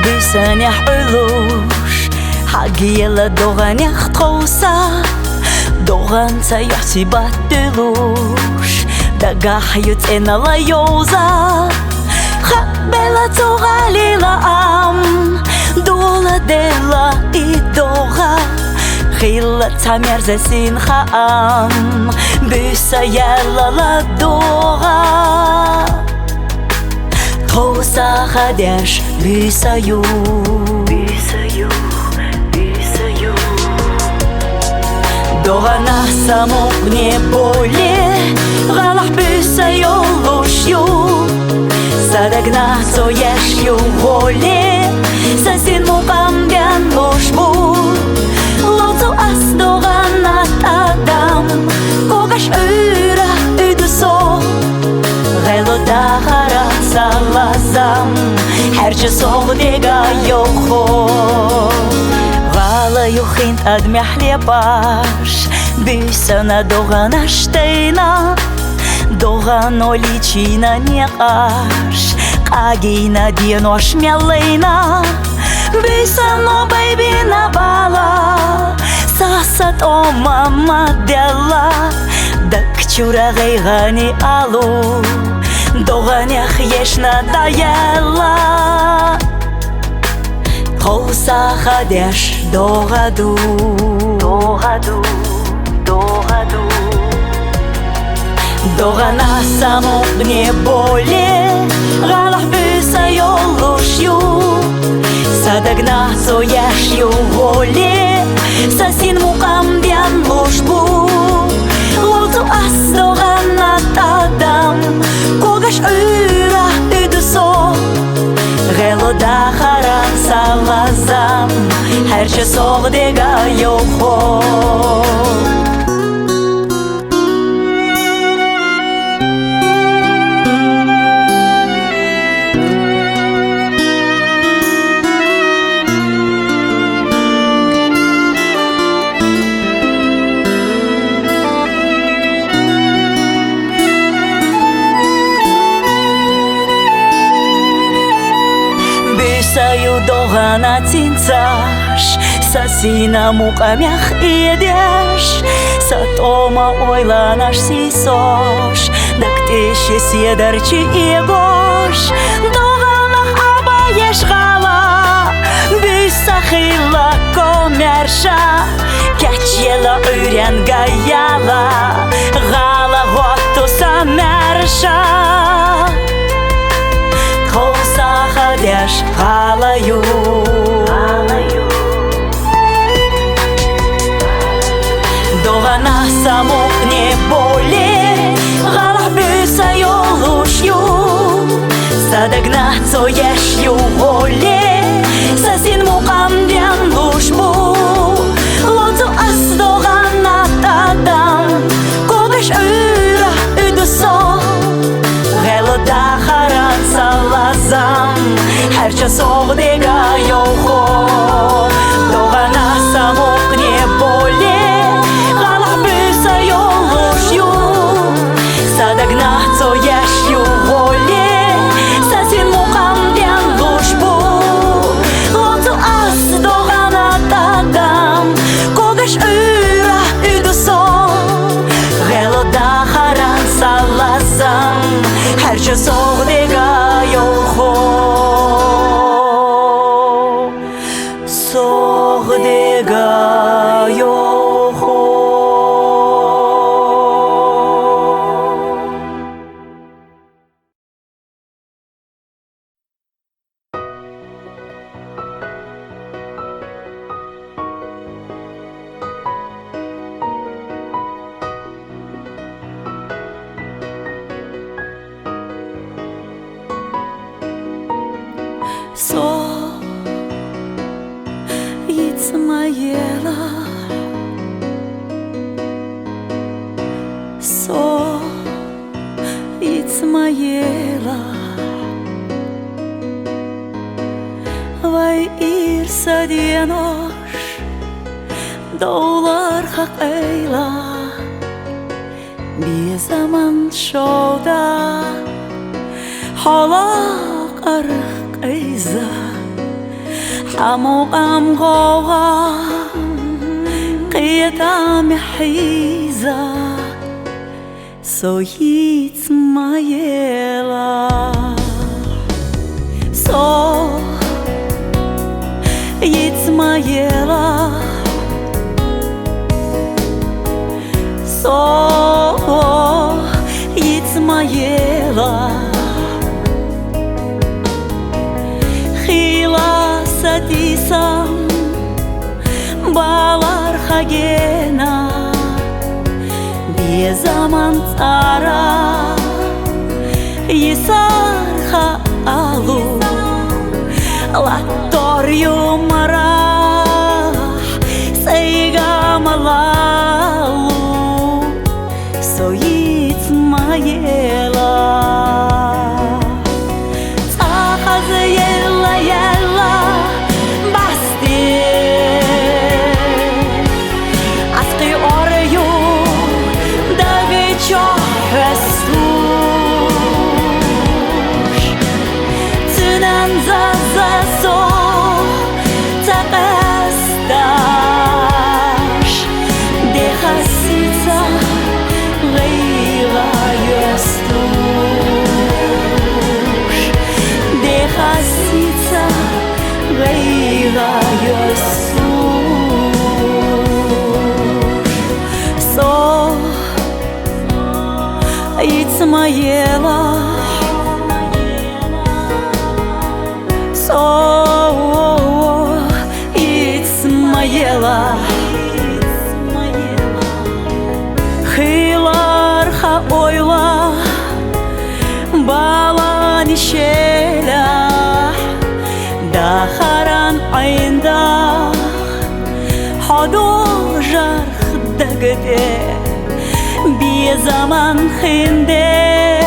бисанях ойлуш хагиела доганях тоса доган цаяхти баттылуш дагах юценала йоза хабела цогалила ам дола дела и дога хила цамерзе синхам бисаяла ла дога тоса хадяш бисаю догана само не боле галах бисаю лушю садагна соешью воле сасин мукам бян лушбу лоцу ас догана адам когаш ыра ыдусо гело дахара салазам herçe soğdega yokho gala yokhin admahli baş bisana dogana shteyna dogan olichina niqash qagina dienosh melena bisano baby na bala sasat o mama della dakchura gaygani alu доганях ешна даяла тоса хадяш догаду догана само не боле галах бисаю лушю садагна сояшью воле сасин мукам бян лушбу лоцу ас догана тадам когаш ыра ыдусо гело дахаран салазам herçe soğdega yokho Саю догана цинцаш сасина мукамях идеш сатома ойланаш сисош дактеше седарчи игош доганах абаеш гала бисахила комерша качела үрен гаяла гала готто самерша тоса хадяш халаю догана само не боле галах бисаю лушю садагна соешью воле сасин мукам бян лушбу лоцу ас догана тадам когаш ыра ыдусо гело дахаран салазам herçe soğdega yokho dogana samo не боле галах бисаю лушю садагна соешью воле сасин мукам бян лушбу лоцу ас догана тадам когаш ыра ыдусо гело дахаран салазам herçe soğdega yokho soğdega yokho so yitmayela so yitmayela vay irsa dienosh dolar haqayla bir zaman şovda halaq arq ayza حموقم غوغا قيتام حيزة So يتسمايلا So يتسمايلا So يتسمايلا Sadisam balar hagena bir zaman tara yisar ha alu latoryu marah seiga malalu so yitmayela Yitmayela So yitmayela Hıylar ha oyla Balan işela Daharan ayında Hado jarh dagde Bir zaman hinde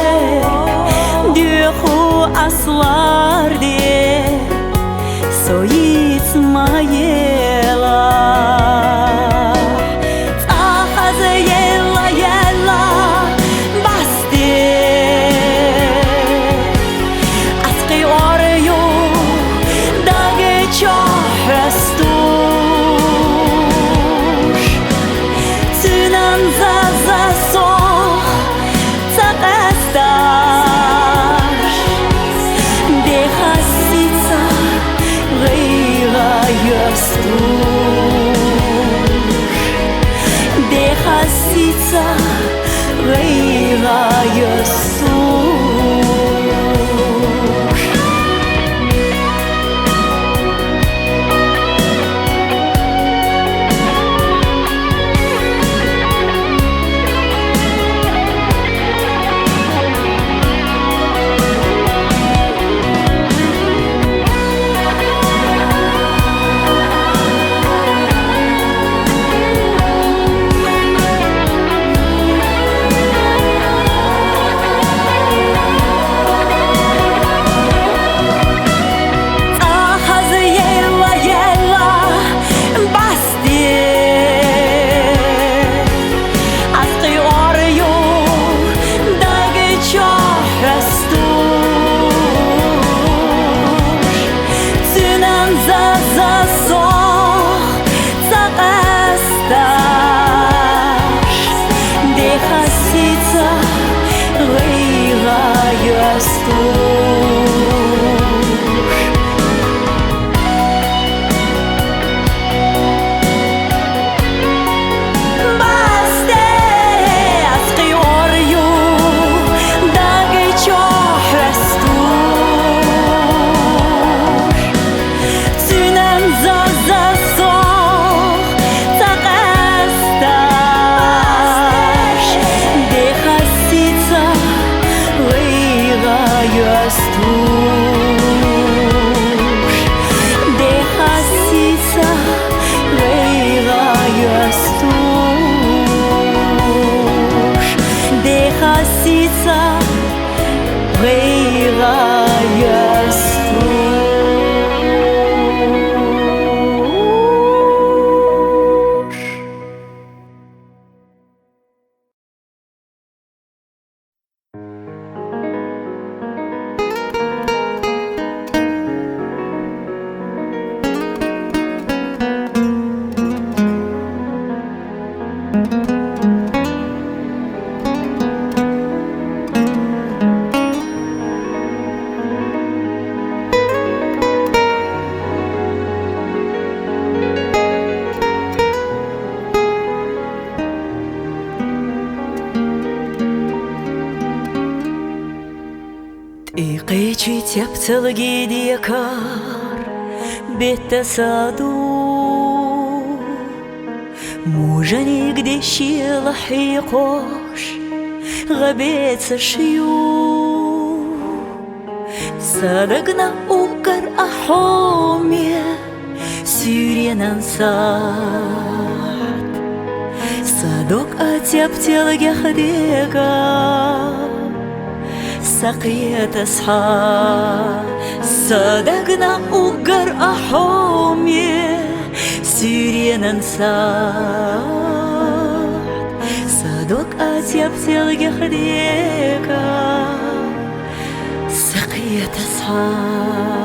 Dühu aslar diye So yitmayela Tahaze yella yella Basti Asqi oryu Dagi çohrestuş Tünan zaza Dehasitsa Reyla Yasush Dehasitsa Reyla Yasush Baste Asqi oryu Dagi çohrestush Tünen Тептілгі декар бетті саду Мужаник дешил حيقوش غبيت شيو صدقنا أوكر أحومي سيرينان سات صدق أتيبتلغي خديقا سقيت أصحاب صدقنا أوكر أحومي سيرينان سات صدق أتيبتلغي خديقا سقيت أصحاب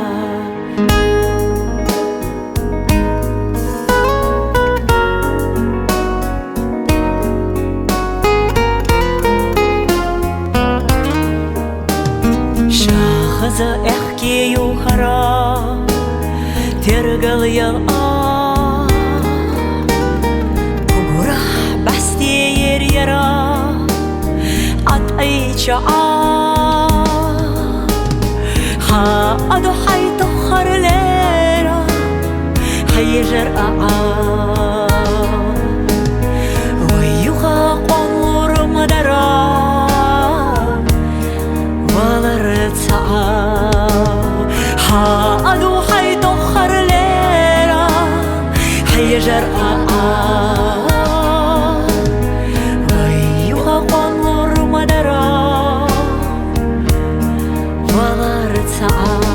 شاخزة احكي يوخرا ترقل يلقى وقرح بحستي يريرا عطأي شعار ها أدو حي تخر ليرا حيجر أعار ويوخا قمر مدرا ها أدو حي تخر ليرا حيجر ويوها قمر مدرا ولا رتعا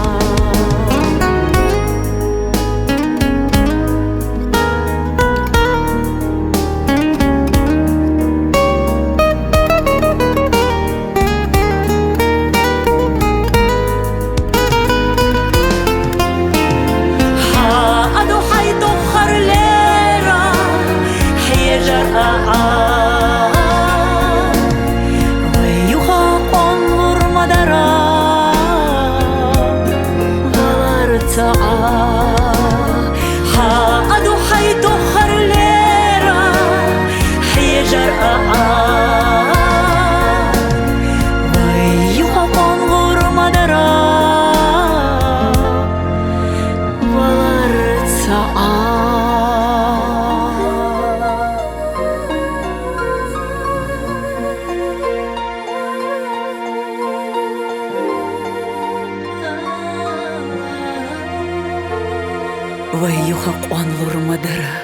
ويوخا قوانلور مدرا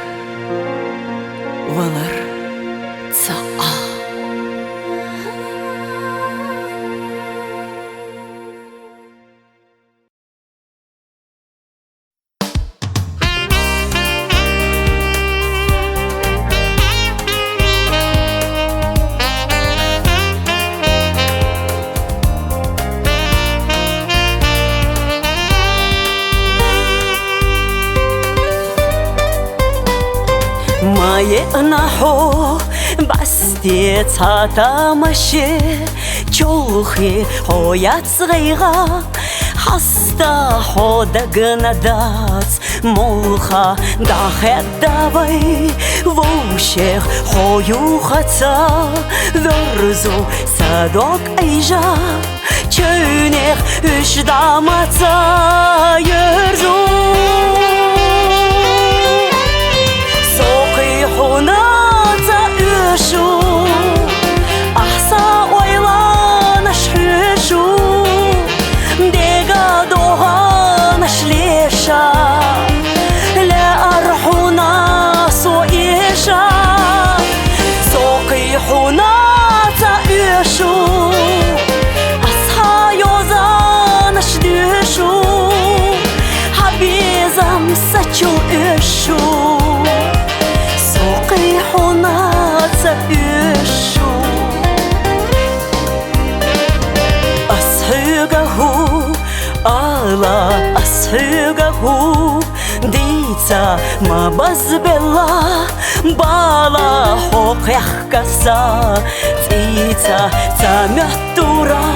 ولر تسعى نحو بستي تاتا مشي جولخي هويات صغيرة حستا حودق ندات مولخا داخت دابي ووشيخ هويو خطا ذرزو صدق ايجا چونيخ اش دامتا يرزو حوناتا يشو أحسا ويلا نشحشو ديقا دوغا نشليشا لا أرحونا سوئيشا سوقي حوناتا يشو أصحا يوزا نشديشو حبيزا مساتشو يشو يشو أسحقه على أسحقه ديتا ما بزبلا بالا حق يحكسا ديتا تامتورا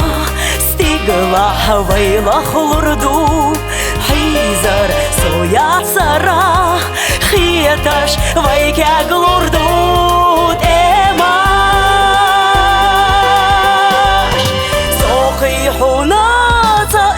ستيقلا حويلا خلردو حيزر سويا سرا خيتاش ويكا غلردو حوناتا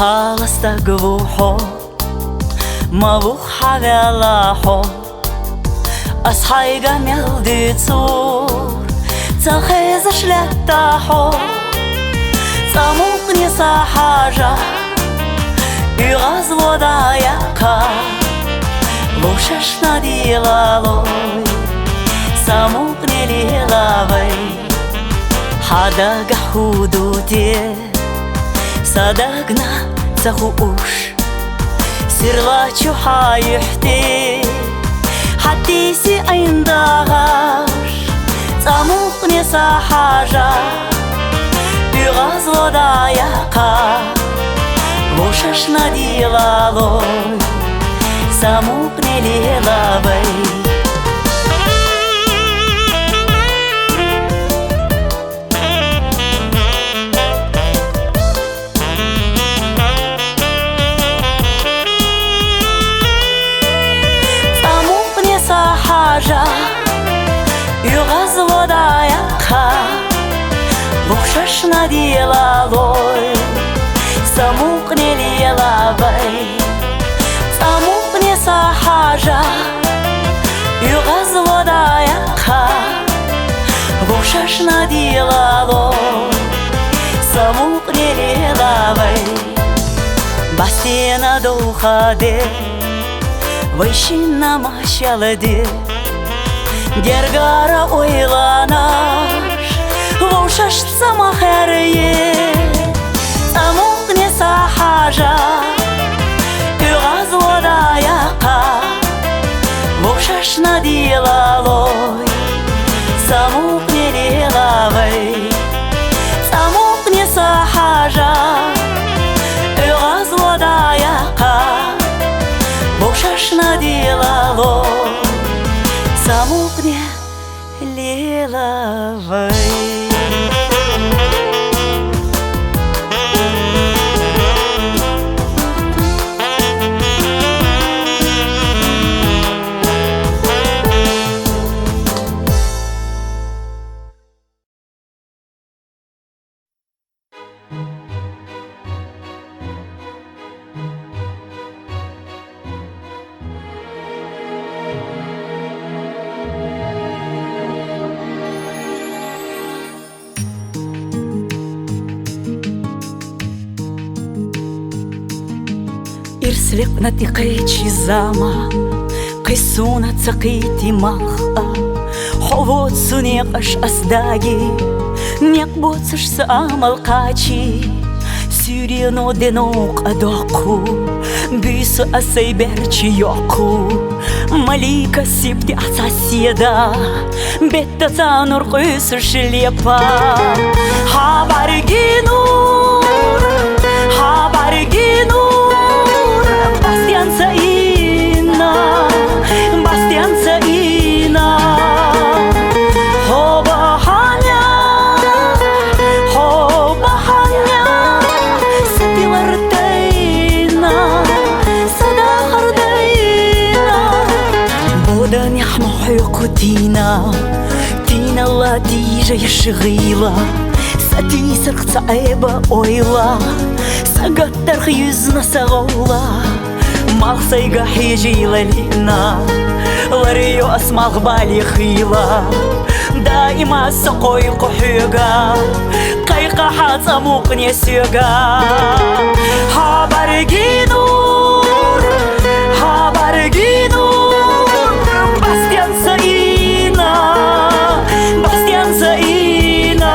خالصتا قبوحو مبوحة بلاحو أصحي قميل دي تصور تخيزش لتاحو ساموقني صحاجة يغاز وضايقا لوششنا دي لالوي ساموقني لي لابي حدا قحودوتي صدقنا تخوش سيرلاتشو حايحتي حتيسي عندهاش ساموقني صحاجة يغاز وضايقا لوششنا دي لالوي ساموقني لي لابي ساموقني صحاجة يغاز وضايقا لوششنا دي لالوي ساموقني لي لابي ساموقني صحاجة يغاز وضايقا لوششنا دي لالوي ساموقني لي لابي باستينا دوخا دي ويشينا ماشيالا دي Гергара ойланаш Лошаш самахерие Самуqni сахажа Югаз водаяқа Лошаш надилалой Самуqni лилавай Самуqni сахажа Югаз водаяқа Лошаш надилалой ساموقني ليلة إرسلق نتقيتشي زاما قيسونا تقيتي مخا حووت سنيقش أصداقي نيقبوتش سامل قاتشي سيرينو دينوق أدوكو بيسو أسيبرتشي يوكو مليكا سيبتي أساسيدا بيتا تانور قيسرش ليبا حبارجينور حبارجينور Bastian Saina Ho bahanya Setilartayna Sadahardayna Bodan yahmo حيقتينا تينا الله تيجي يشغيلا ستيسر صعيبة أويلا سقطر خيزنا سغولا مالسيقا حيجي للينا لريو أسماغ بالي خيلا دائما سقوي قحيقا قيقا حاتا موقني سيقا حبارجينور حبارجينور باستيان ساينا باستيان ساينا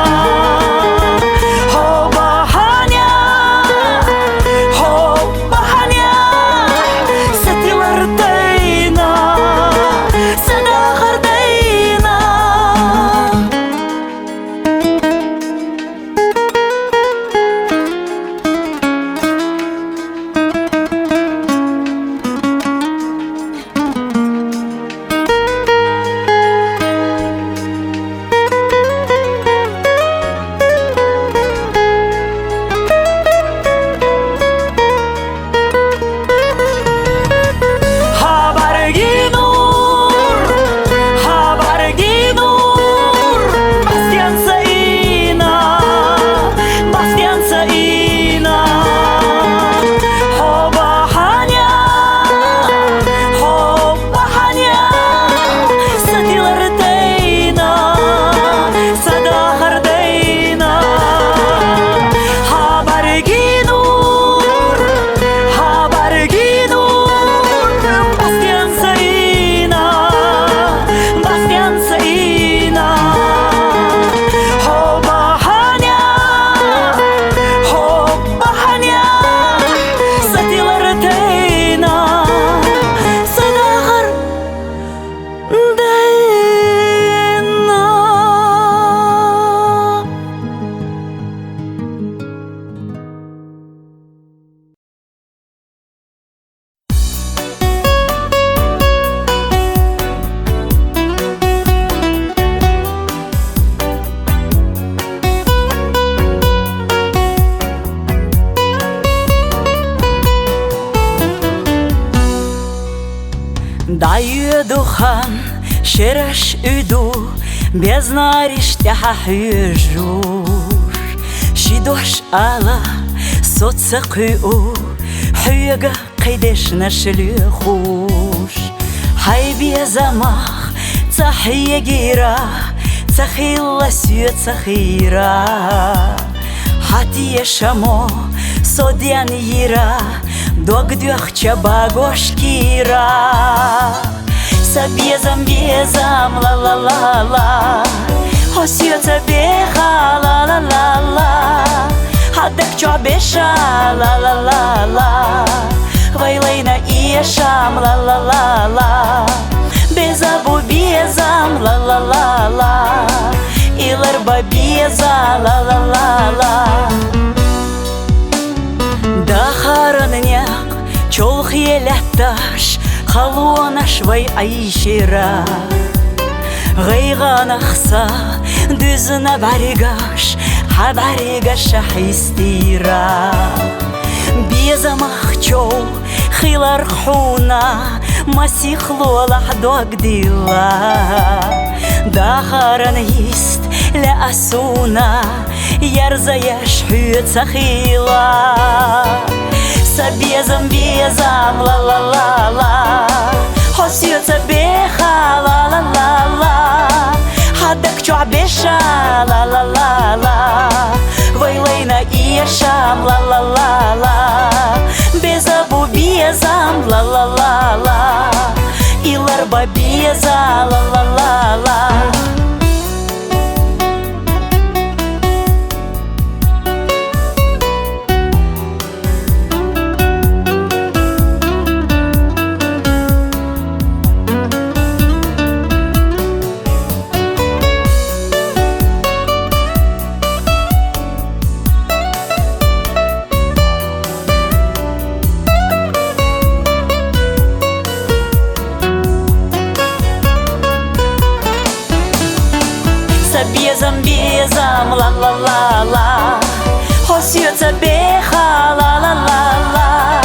Юдухан шереш үду без нариштяха хюжур Шидош ала соцсақу Хюга қидеш нашлюхуш Хай безамах цахия гира Цахилла сю цахира Хатия шамо содян ира Догдюх чабагош кира Безам, безам, ла-ла-ла-ла Хосьется беха, ла-ла-ла-ла Хаддак чо беша, ла-ла-ла-ла Вайлайна иешам, ла-ла-ла-ла Безабу безам, ла-ла-ла-ла Иларба беза, ла-ла-ла-ла Дахаранняк, чолх елетташ Халуанаш вай айшира Гайганахса дүзіна баригаш Хабаригаша хистира Безамах чол хилар хуна Масихлу лахдуагдила Дахаран ист ля асуна Ярзаяш хюцахила Безам, безам, ла-ла-ла-ла Хосьется беха, ла-ла-ла-ла Хаддак чо беша, ла-ла-ла-ла Вайлайна иешам, ла-ла-ла-ла Безабу безам, ла-ла-ла-ла Иларба беза, ла-ла-ла-ла Безам, безам, ла-ла-ла-ла Хосьется беха, ла-ла-ла-ла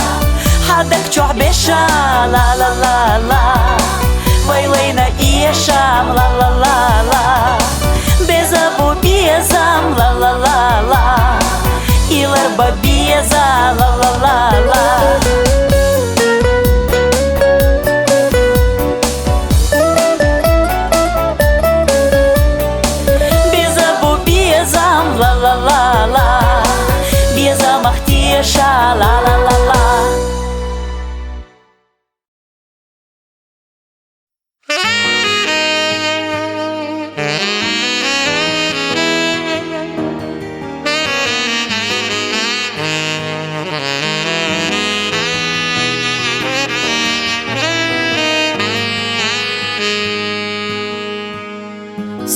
Хаддак чо беша, ла-ла-ла-ла Вайлайна иешам, ла-ла-ла-ла Безабу безам, ла-ла-ла-ла Иларба беза, ла-ла-ла-ла ла-ла-ла-ла Безамах теша, ла-ла-ла-ла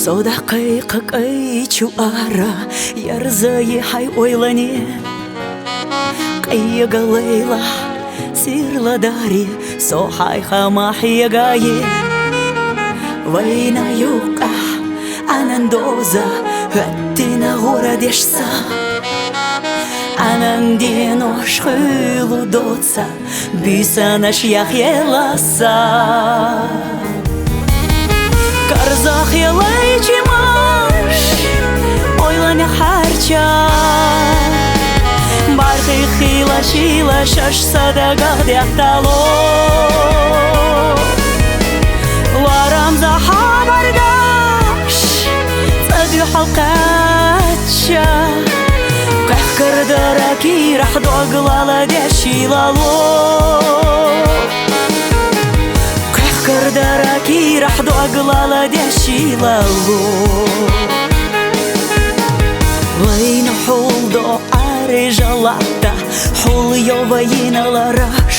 Содақай қақай чуара Ярзайы хай ойлане Қайыға лейла сирладари Сохай хамах ягае Вайна юқа анандоза Өттина ғора дешса Ананден ош хылу доца Бүйсанаш яхеласа Карзах елай чимаш Ойланя харча Бархи хила шила шаш садагах дяхтало Варам за хабардаш Цадю халкатча Кахкардара кирах доглала дяшилало Кардара кирах доглала дяшилало Вайна хулдо арежалата Хул йовайна лараш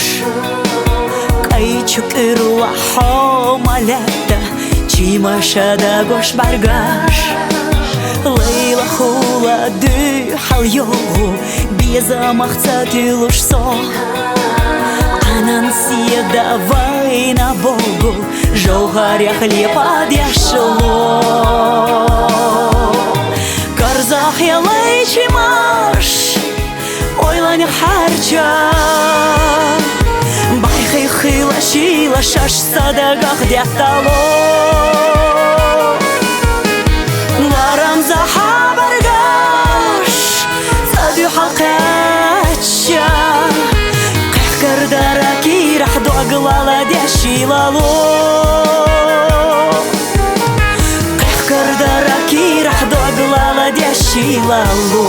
Кайчук ирла хомалята Чимашада гош баргаш Лейла хула ду хал йогу Безамах цатилуш со Анансия давай на Богу Жолгаря хлеба дяшло Карзах ялай чимаш Ойланя харча Байхай хила лишила шаш садага где-то ларам захабаргаш садю халкача кахкардараки рахду аглала дяшилало кахкардараки рахду аглала дяшилало.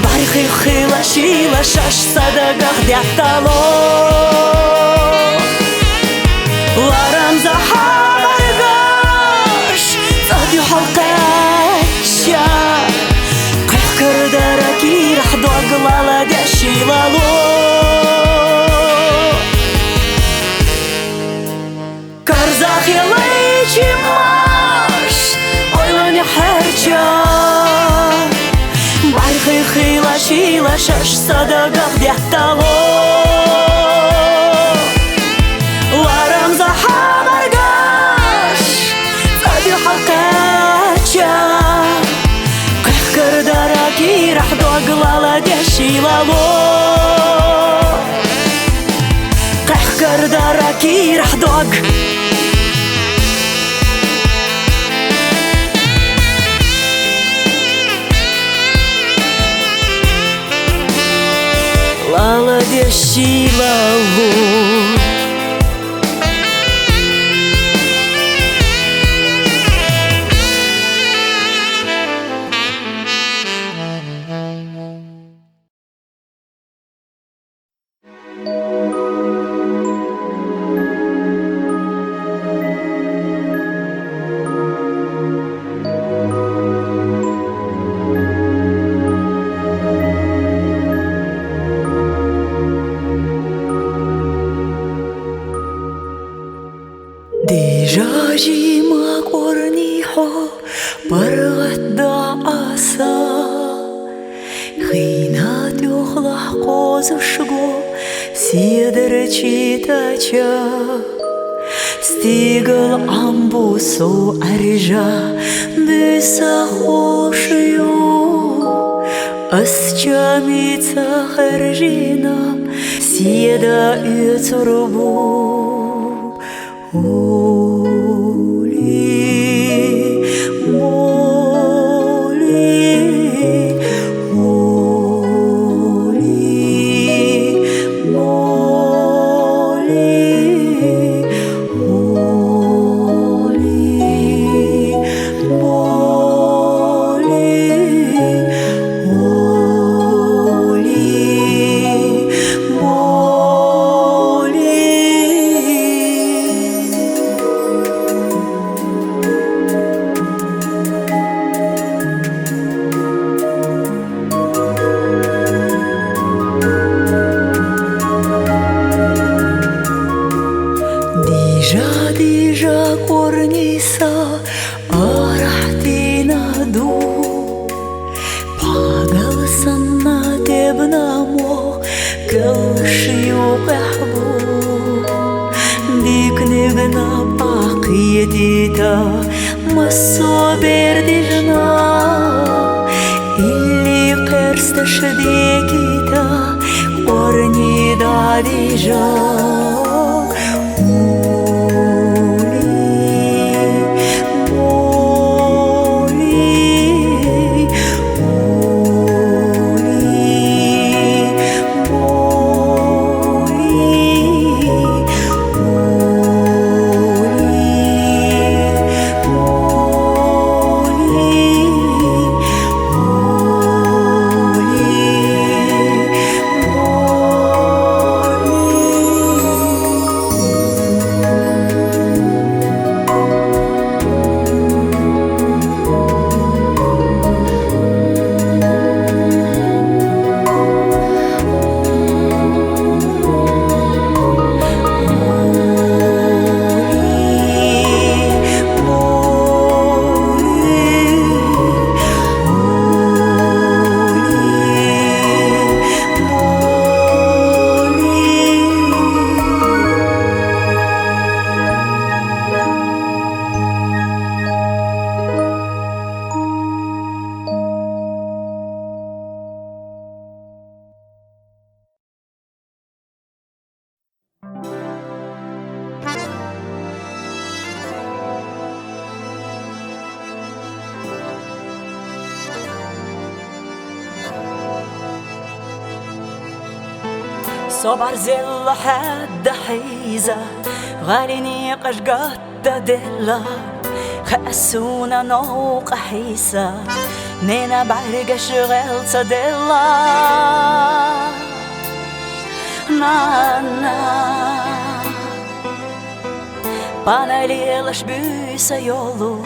Бархи хила шила шаш садага где-то ларам захабаргаш садю халкача кахкардараки рахду аглала дяшилало карзах ялайчимаш ойлани харча бархи хила шила шаш садага где-то ларам захабаргаш садю халкача кахкардараки рахду аглала дяшилало кахкардараки рахду лала дяшилало. Дежажима корнихо баргатда аса хинат юхлах козушго сидр читача стигл амбусу аржа беса хошью асчамица харжина сида юцурбу صبر زل حد حيزة غاليني قشقت دلا خأسونا نوق حيسة نينا بعرق شغل صدلا نانا Bana lilaš bysa jolu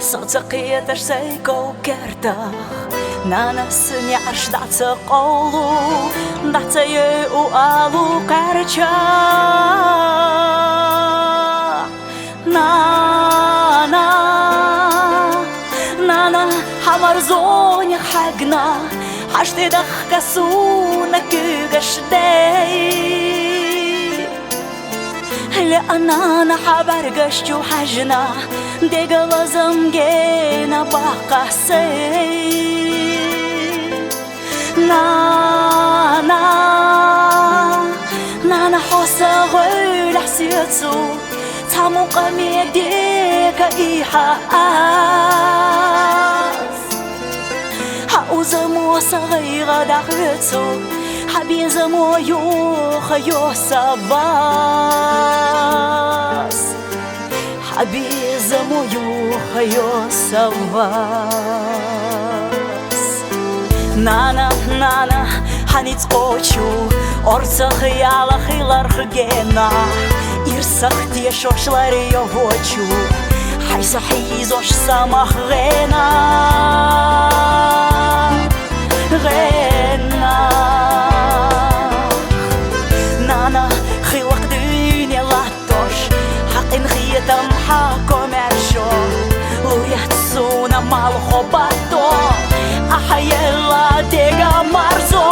Sotsaqiyataš seiko kertah Nanas njash daca qolu Daca je u alu karča Nana Nana hamar zonja hagna Hashtidach kasuna kugash day لأننا حبرقشتو حجنا ديق لازم جينا بقى سي نانا نانا حوصا غير حسيتو تامو قمي ديك إيحا هاوزمو صغيرة داخلتو حبيزمو يوخ يوساباس حبيزمو يوخ يوساباس نانا نانا حنيتقوشو أرسخ يالا خيلار خجينا إرسخ تيشوشلار يوهوشو حيس حيزوش سامح غينا غينا نانا خيوق دنيا لاتوش حقين خيتم حاكم عشو ويحتسونا مال خباتو أحيلا ديغا مرزو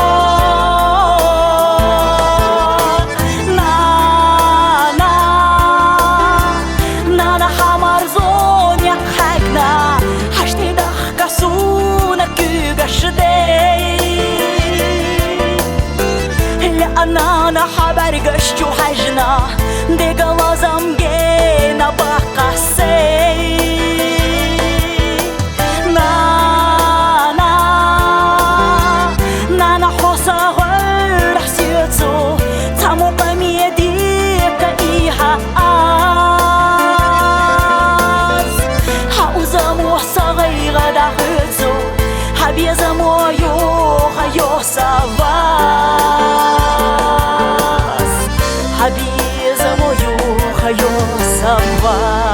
نانا نانا حمرزون يا حقنا حشتي دخكسونا كيغش أنا حبرقشتو حجنا ديق لازم جينا بقى سي نانا نانا حوصا غير حسيتو تامو قمي ديك إيها هاوزمو صغيرة داخلتو حبيزمو يوخا يوساباس حبيزمو يوخا يوساباس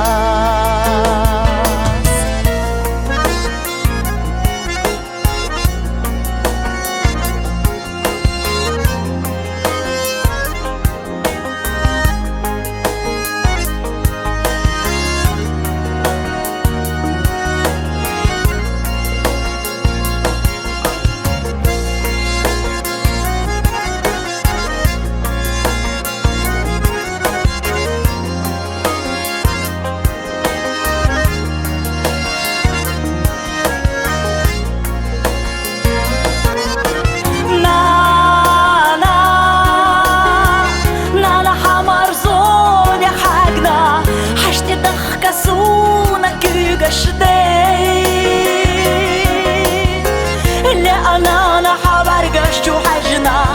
لأننا حبرقشتو حجنا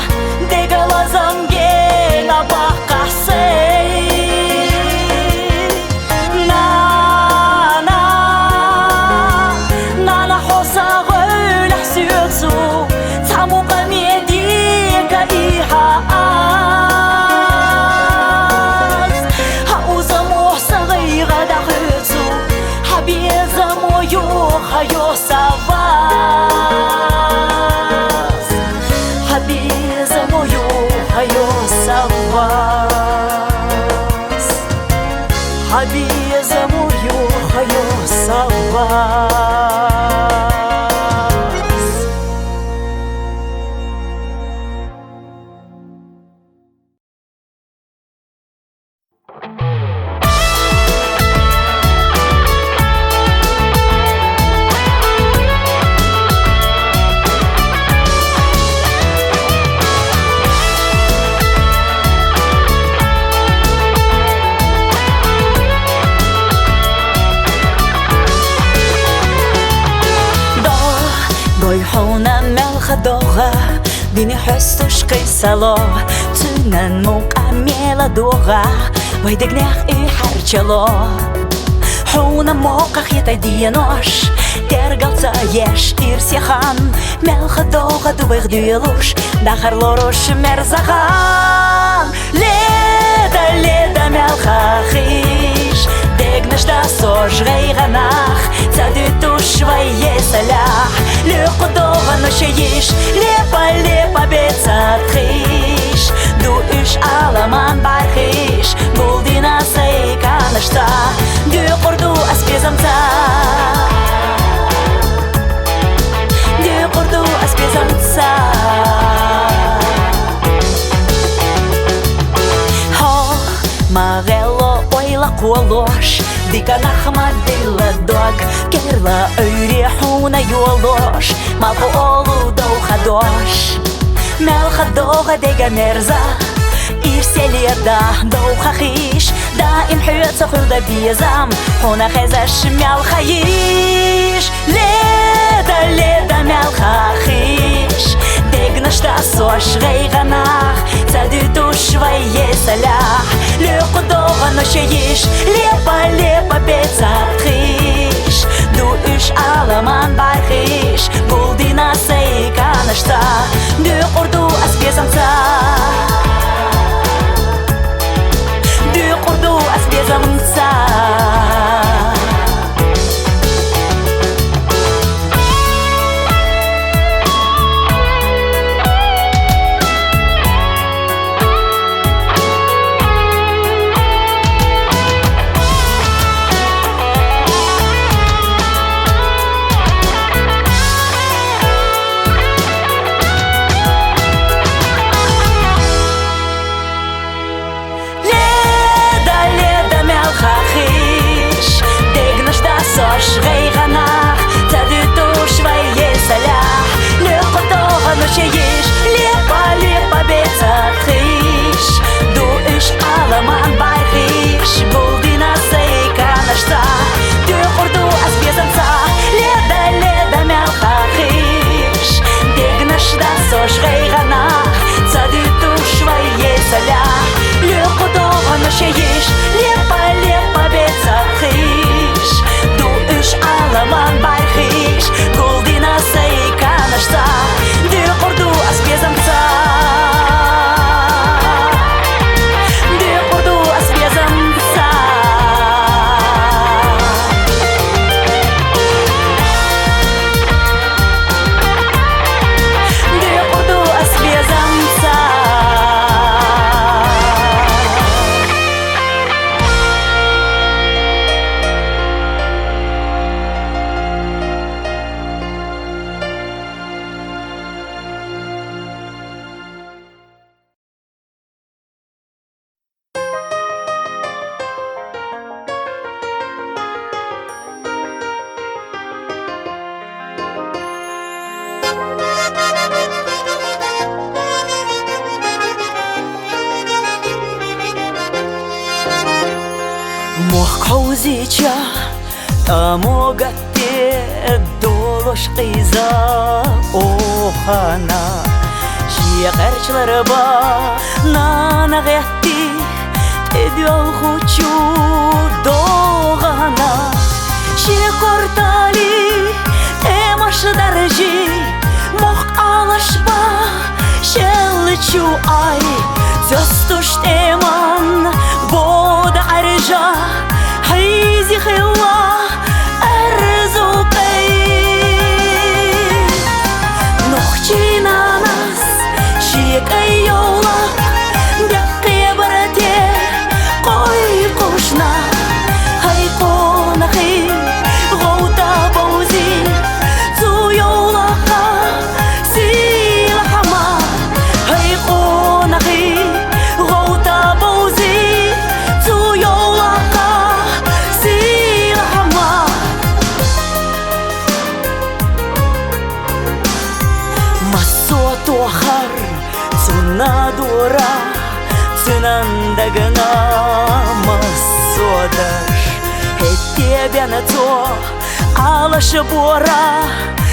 ديق لازم جينا بقى سي نانا نانا حوصا غير حسيتو تامو قمي ديك إيها هاوزمو صغيرة داخلتو حبيزمو يوخا يوساباس حبيزمو يوخا يوساباس حبيزمو يوخا يوساباس Vini höstus qisalo Tunan muqamela doga Vaydegnach harchalo Huna moqach yetaydienosh Tergalca yesh irsyahan Melcha doga duvig duelush Dachar lorosh merzahan Leda melcha chish Degnash da soj reiganach Tzaditu shvaye salach Leqodova no sheyish Lepa betzat chish Du ish alaman barchish Buldina seikanashta Du qordu asbezamta Du qordu asbezamta Marelo oyla kolosh Dika nahmadila dog Kerla öyrehuna yolosh Malko olu douhadosh Melcha doga dega merza Irseleda douha chish Da im hyotsa khulda bizam Huna khezash melcha yish Leda melcha chish Degnash da sosh reiganach Tzaditu shvaye salah Leqodova no sheyish Lepa betzat chish Du ish alaman barchish Buldina seikanashta Du qordu asbezamta Du qordu asbezamta Sosh reiganach Tzaditu shvaye salah Leqodova no sheyish Lepa betzat chish Du ish alaman barchish Buldina seikanashta Du qordu asbezamta Leda melcha chish Degnash da sosh reiganach Tzaditu shvaye salah Leqodova no sheyish Lepa betzat chish Ish alaman barchish Guldina seikanashta Du qordu asbezamta Du qordu asbezamta Du qordu asbezamta Mokhauzicha Tamogate Dolosh qiza Ohana Shiqarchlar ba Nanagati Tedyol khuchu Dogana Shiqortali Emash darji Mokh alashba Shelchu ay Zastush teman Boda arja Hayzi khilla arzuqi Nukhchina nas Shiqay yola Daqi barate Qoy qushna Hay qonaqi Gauta bawzi Zu yola Silahama Hay qonaqi Gauta bawzi Zu yola Tohar Tsunadura Tsunandagana Masodash Hetebia na to Alash bora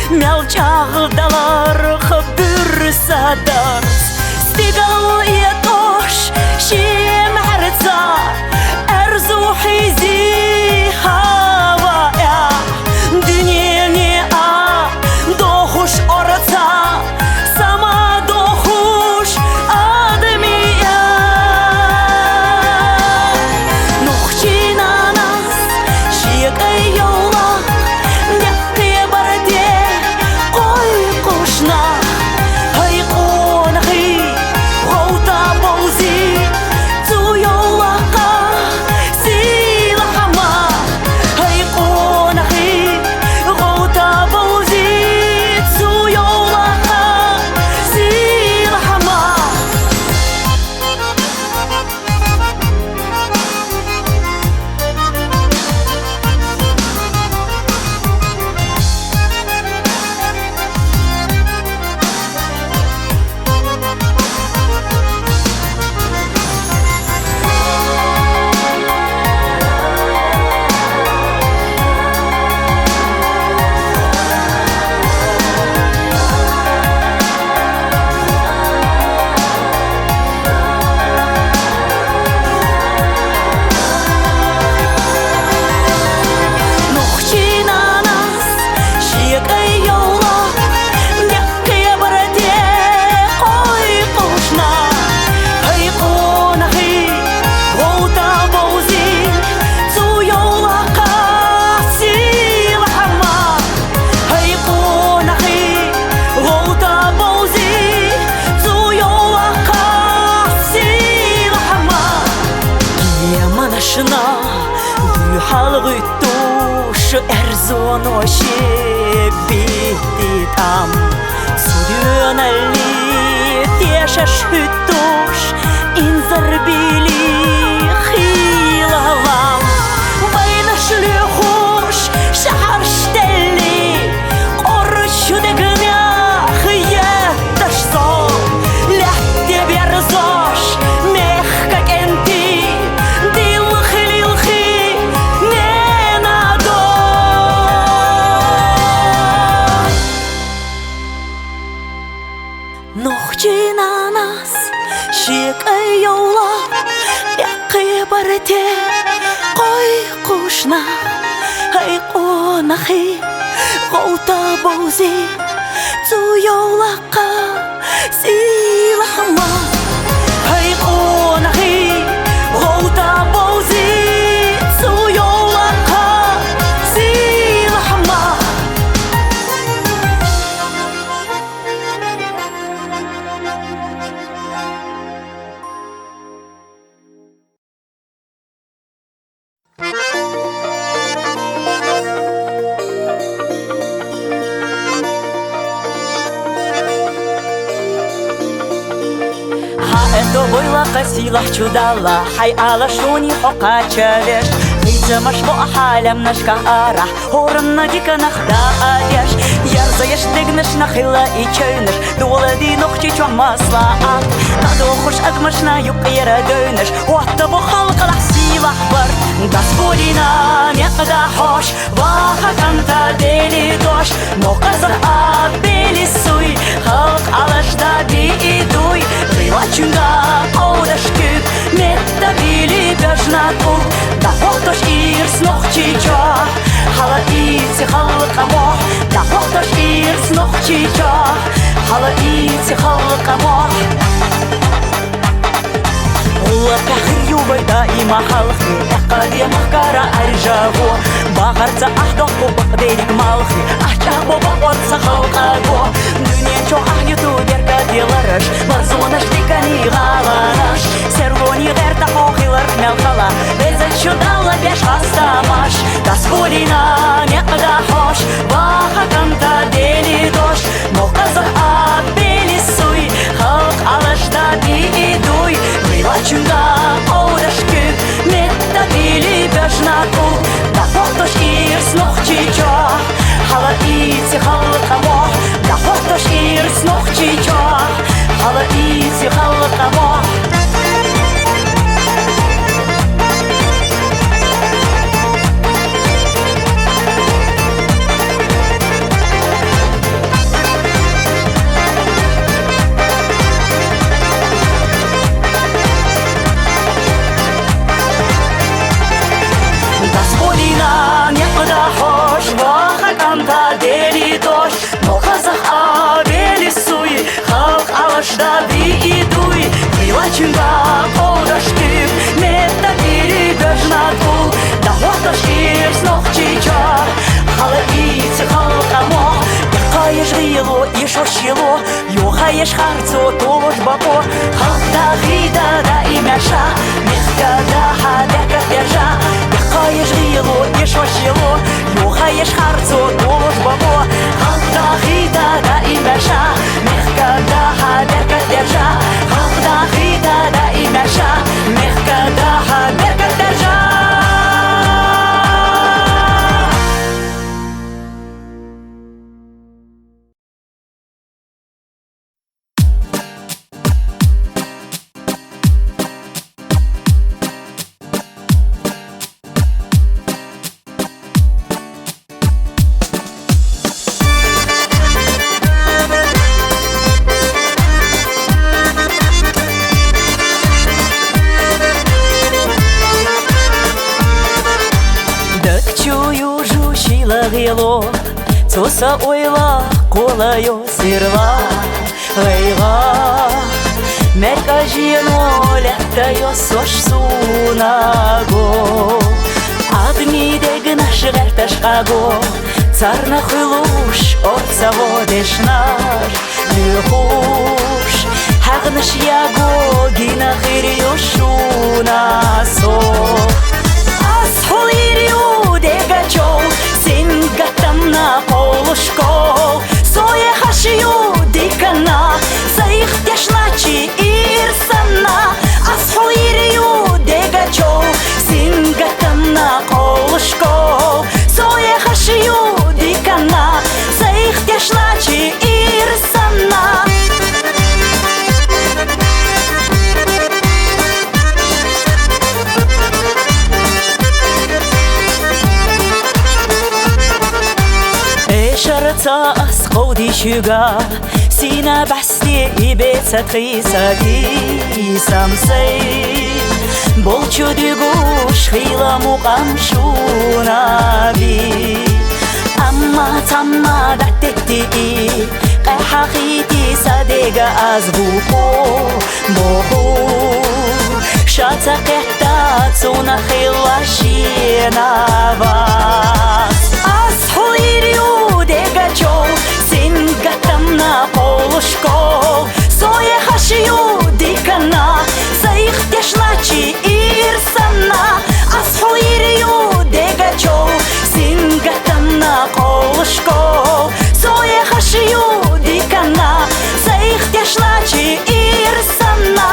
Мелчагдалар хабыр садарс Стигал я тош Шим арца Эрзу хизи хавая Дünyeне а Дохуш орца Сама дохуш адмия Нухчина нас Шиегай yola Някке барде Ой кушна Хай қонахи Хоута боузи Цу yolақа Силахама Хай қонахи Хоута боузи Цу yolақа Силахама Нухчина нас Шиегай yola Някке барде Ой кушна Хай қонахи Хоута боузи Цу yolақа Силахама Хай қонахи Хоута боузи Цу yolақа Силахама Яманашна Дүйхалғыттуш Эрзоноши Биттам Судюнали Тешаш хүттуш Инзарбили Хилалам Байнашлюхуш Шахарштелли Оршудегня Хьетташзо Лятте берзош Мехка кенти Дилхи-лилхи Не надо Нухчина нас Шиегай yola Някке барде Ой кушна Хай қонахи Хоута боузи Цу yolақа Силахама Хай қонахи Хоута боузи Цу yolақа Силахама Это бойлақа силах чудала Хай алашуни хоқа чалеш Хейзамаш бо ахалям нашка ара Хорынна диканах да адяш Ярзаеш дегнеш нахила и чойнеш Долади нохчи чомасла ак Надохуш адмашна юқира дойнеш Уатта бо халқалах силах бар Господина некда хош Ваха канта дели дош Но казах абели суй Халқ алашда би идуй Прилачунга одаш күп Метта били бежна тук Да хоқтош ирс нохчи чо Хала ици халqa моh Да хоқтош ирс нохчи чо Хала ици халqa моh Улла пәхір юбай даима халқи Әқади махкара аржаво Бағарца ахдоқ бобық делик малқи Ахчақ бобық отса халқа го Дүнен чо ахнюту дерка деларыш Барзонаш дикани ғаланаш Сервони ғерта хохилар мелқала Безет чудала беш хастамаш Господина некда хош Ваха канта дели дош Но қазақ абели суй Халқ алашта би идуй Прилачунга одаш күп Метта били бежна тук Да хоқтош ирс нохчи чо Хала ици халqa моh Да хоқтош ирс нохчи чо Хала ици халqa моh davi idui Ilachinga kodashtiv Metta diri dajnatu Da hotta shirs noch chichar Hala itse halkamo Яхаеш гило и шошило Йохаеш харцо толош бако Халта гида да имяша Мехка да хадека держа Яхаеш гило и шошило Йохаеш харцо толош бако Халта гида да имяша Мехка да хадека держа Халта гида да имяша Мехка да хадека держа Цоса ойла колайо сирла Гайга Мерка жино лятайо сош сунаго Адми дегнаш герташкаго Царна хылуш орцаво дешнаш Люхуш Хагнаш яго гина хирио шунасо Асхол ирио дегачо Сингатам на полушко Сое хашию дикана Заих тяшначи ирсана Асхол ирию дегачо Сингатам на полушко Сое хашию дикана Заих тяшначи ирсана شرطا از خودی شگا سینه بستی به سطحی سدی سمسی بولچو دیگوش خیلا مقام شونابی اما تما دتتی قحقیتی صدیگ از بوکو بوکو شاتا قحتا تونه خیلا شیناباس Асхол ириу дегачо Сингатам на полушко Сое хашию дикана Заих тяшначи ирсана Асхол ириу дегачо Сингатам на полушко Сое хашию дикана Заих тяшначи ирсана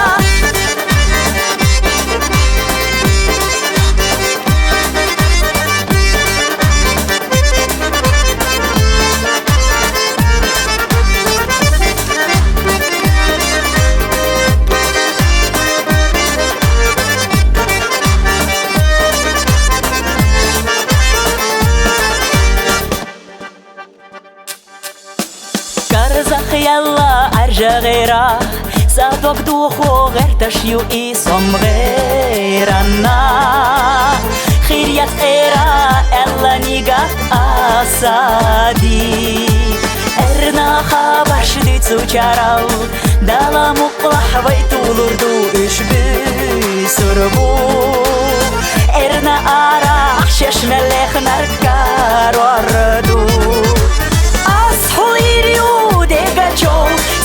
Yalla arjagera Sabok duho gertashiu I somgerana Khiryat era Ella nigat asadi Erna khabar shdi tsucharal Dala muqlah baytulurdu ishbi surbu Erna ara Sheshna lechnar karwardu Асхол ириу дегачо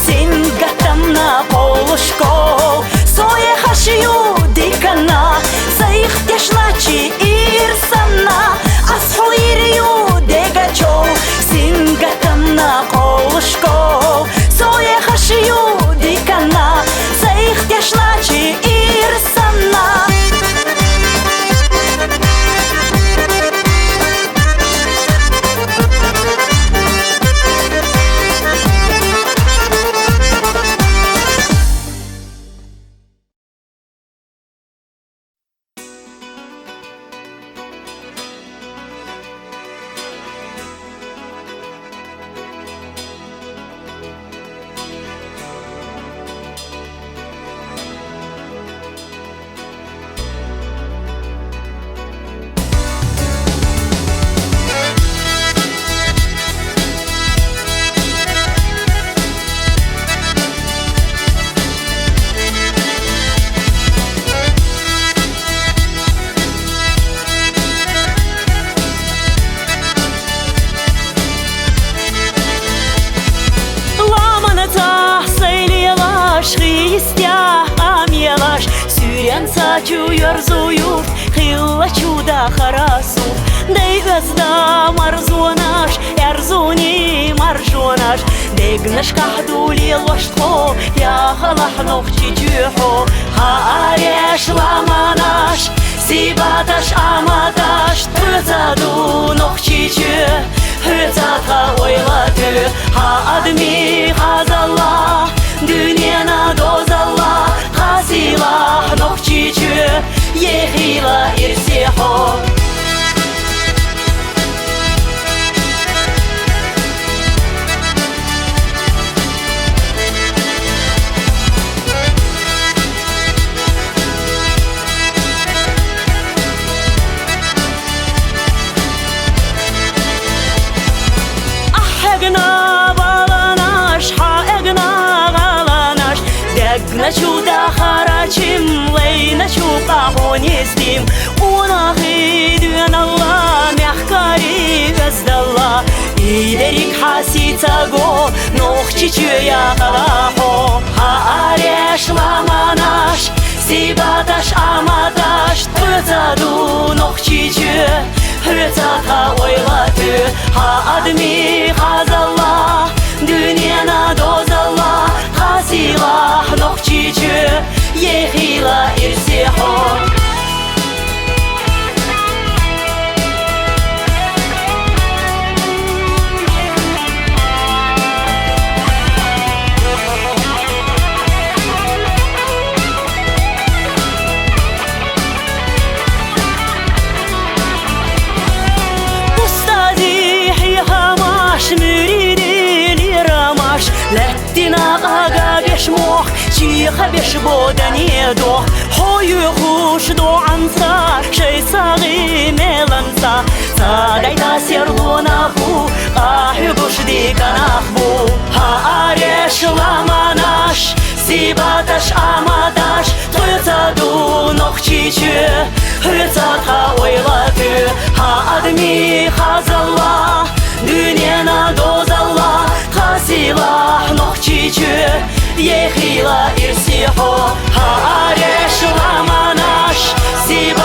Сингатам на полушко Сое хашию дикана Заих тяшначи ирсана Асхол ириу дегачо Сингатам на полушко Сое хашию дикана Заих тяшначи ирсана елаш, сүйрен сачу ерзуют, хилла чуда харасут. Дей газда марзунаш, эрзуни маржунаш, дегнаш кахдули лоштхо, я халахнох чичухо. Хаареш ламанаш, сибаташ аматаш, тузаду нох чичу, хызатха ойлату. Хаадми хазалла, дюнена дозалла, хасила нох чичу, ехила ирсихо. Начуда харачим, лей начука хонистим. Унахи дюналла, мягкари газдалла. Идерик хасицаго, нох чичуя халахо. Хаареш ламанаш, сибаташ аматаш, тузаду нох чичу, хызатха ойлату. Хаадми хазалла, дюнена дозалла, хасила нох чичу, ехила ирсихо. Устази хихамаш, мюриди лирамаш, леттина ага бешмох, чиха бешбода недох. Хою хуш до анса, шей саги меланса, садайта серлунаху, ахюгуш диканахбу. Хаареш ламанаш, сибаташ аматаш, тузаду нох чичу, хызатха ойлату. Хаадми хазалла, дюнена дозалла, хасила нох чичу, ехила ирсихо. Хаареш ламанаш, сибаташ